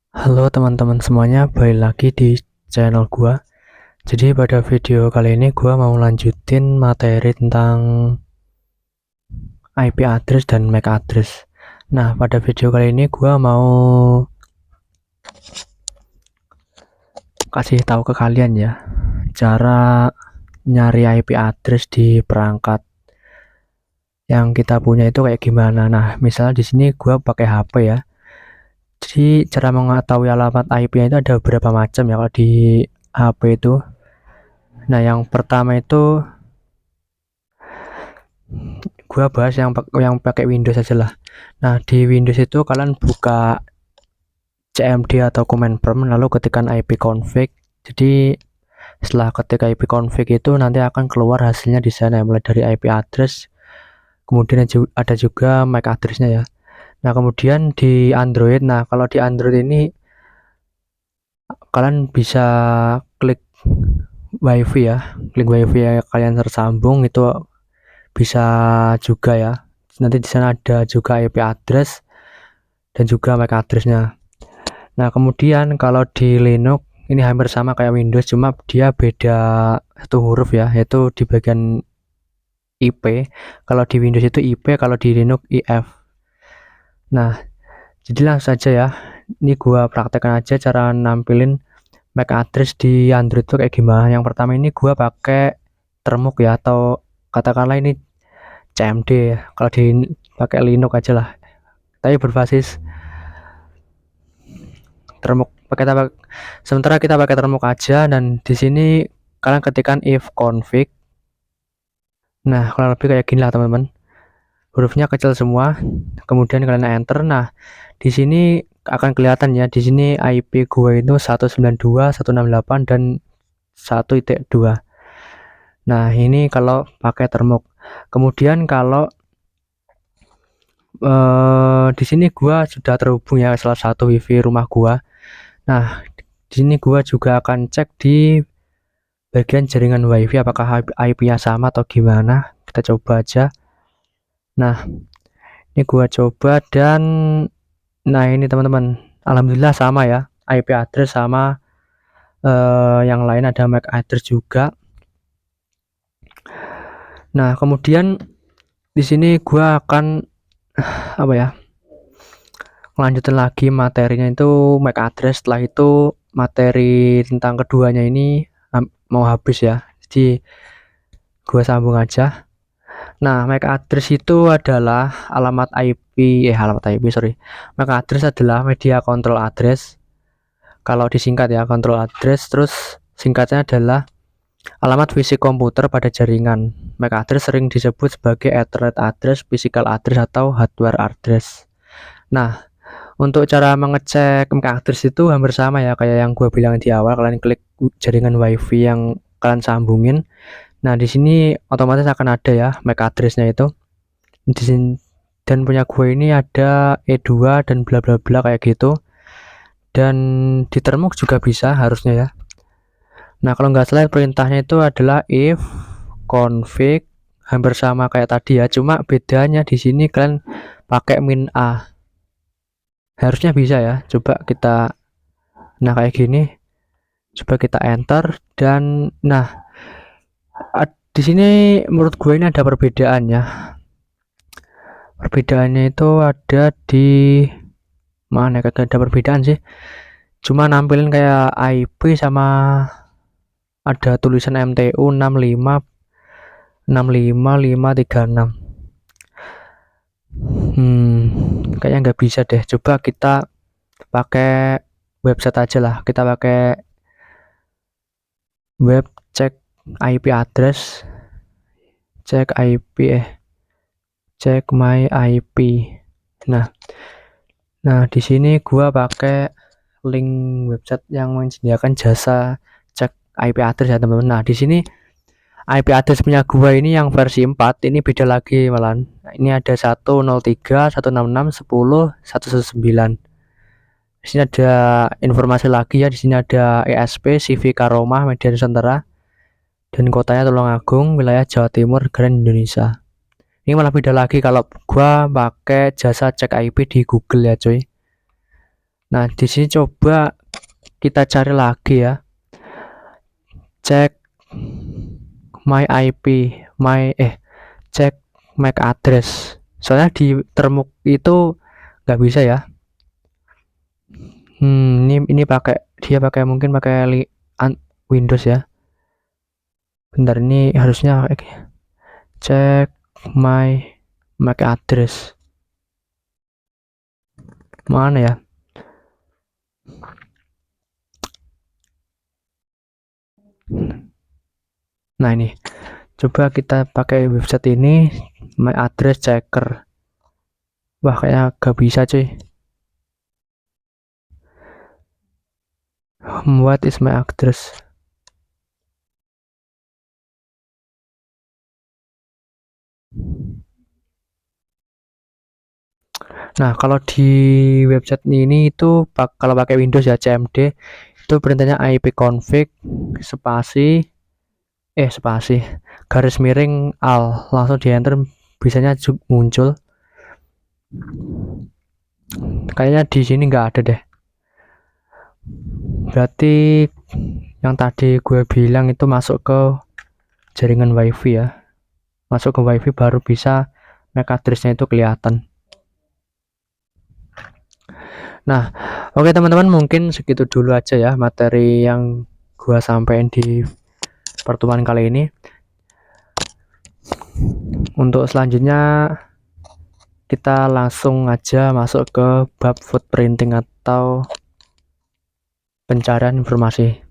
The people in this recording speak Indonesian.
Halo teman-teman semuanya, balik lagi di channel gua. Jadi pada video kali ini gua mau lanjutin materi tentang IP address dan MAC address. Nah, pada video kali ini gua mau kasih tahu ke kalian ya, cara nyari IP address di perangkat yang kita punya itu kayak gimana. Nah, misalnya di sini gua pakai HP ya. Jadi cara mengetahui alamat IP-nya itu ada beberapa macam ya kalau di HP itu. Nah, yang pertama itu gua bahas yang pakai Windows aja lah. Nah, di Windows itu kalian buka CMD atau command prompt lalu ketikkan ipconfig. Jadi setelah ketik ipconfig itu nanti akan keluar hasilnya di sana, mulai dari IP address, kemudian ada juga MAC addressnya ya. Nah, kemudian di Android, nah kalau di Android ini kalian bisa klik WiFi ya, klik WiFi ya, kalian tersambung itu bisa juga ya. Nanti di sana ada juga IP address dan juga MAC addressnya. Nah, kemudian kalau di Linux ini hampir sama kayak Windows, cuma dia beda satu huruf ya, yaitu di bagian IP. Kalau di Windows itu IP, kalau di Linux IF. Nah, jadi langsung saja ya. Ini gua praktekkan aja cara nampilin MAC address di Android itu kayak gimana. Yang pertama ini gua pakai termuk ya, atau katakanlah ini CMD ya. Kalau di pakai Linux aja lah. Tapi berbasis termuk. Sementara kita pakai termuk aja, dan di sini kalian ketikkan if config. Nah, kalau lebih kayak gini lah teman-teman. Hurufnya kecil semua. Kemudian kalian enter. Nah, di sini akan kelihatan ya. Di sini IP gue itu 192.168 dan 1.2. Nah, ini kalau pakai termuk. Kemudian kalau di sini gua sudah terhubung ya salah satu wifi rumah gua. Nah, di sini gua juga akan cek di bagian jaringan wifi apakah IP-nya sama atau gimana. Kita coba aja. Nah, ini gua coba dan nah ini teman-teman, alhamdulillah sama ya, IP address sama, yang lain ada MAC address juga. Nah, kemudian di sini gua akan apa ya, lanjutin lagi materinya itu MAC address. Setelah itu materi tentang keduanya ini mau habis ya, jadi gua sambung aja. Nah, MAC address itu adalah alamat IP, sorry. MAC address adalah media control address. Kalau disingkat ya, control address, terus singkatnya adalah alamat fisik komputer pada jaringan. MAC address sering disebut sebagai Ethernet address, physical address, atau hardware address. Nah, untuk cara mengecek MAC address itu hampir sama ya kayak yang gue bilang di awal. Kalian klik jaringan WiFi yang kalian sambungin. Nah, di sini otomatis akan ada ya MAC address-nya itu. Di sini dan punya gue ini ada E2 dan bla bla bla kayak gitu. Dan di termuk juga bisa harusnya ya. Nah, kalau nggak salah perintahnya itu adalah if config, hampir sama kayak tadi ya, cuma bedanya di sini kalian pakai min a. Harusnya bisa ya. Coba kita, nah kayak gini. Coba kita enter dan nah di sini menurut gue ini ada perbedaannya. Perbedaannya itu ada di mana? Kagak ada perbedaan sih. Cuma nampilin kayak IP sama ada tulisan MTU 65536. Kayaknya nggak bisa deh. Coba kita pakai website aja lah. Kita pakai web cek IP address, cek IP cek my IP. Nah, di sini gua pakai link website yang menyediakan jasa cek IP address ya teman-teman. Nah, di sini IP address punya gua ini yang versi 4 ini beda lagi malahan. Nah, ini ada 103 166 10 119. Di sini ada informasi lagi ya. Di sini ada ESP CV Karomah Media Nusantara dan kotanya Tulungagung, wilayah Jawa Timur, negara Indonesia. Ini malah beda lagi kalau gua pakai jasa cek IP di Google ya, coy. Nah, di sini coba kita cari lagi ya. Cek my IP, cek MAC address. Soalnya di termuk itu nggak bisa ya. Ini pakai mungkin pakai Windows ya. Bentar, ini harusnya cek my MAC address. Mana ya? Nah, ini coba kita pakai website ini, my address checker. Wah, kayaknya gak bisa cuy. What is my address? Nah, kalau di website ini itu kalau pakai Windows ya, CMD itu perintahnya ipconfig spasi garis miring al, langsung di enter, bisanya muncul. Kayaknya di sini nggak ada deh. Berarti yang tadi gue bilang itu masuk ke jaringan wifi ya. Masuk ke wifi baru bisa MAC address-nya itu kelihatan. Nah, oke teman-teman, mungkin segitu dulu aja ya materi yang gua sampaikan di pertemuan kali ini. Untuk selanjutnya kita langsung aja masuk ke bab footprinting atau pencarian informasi.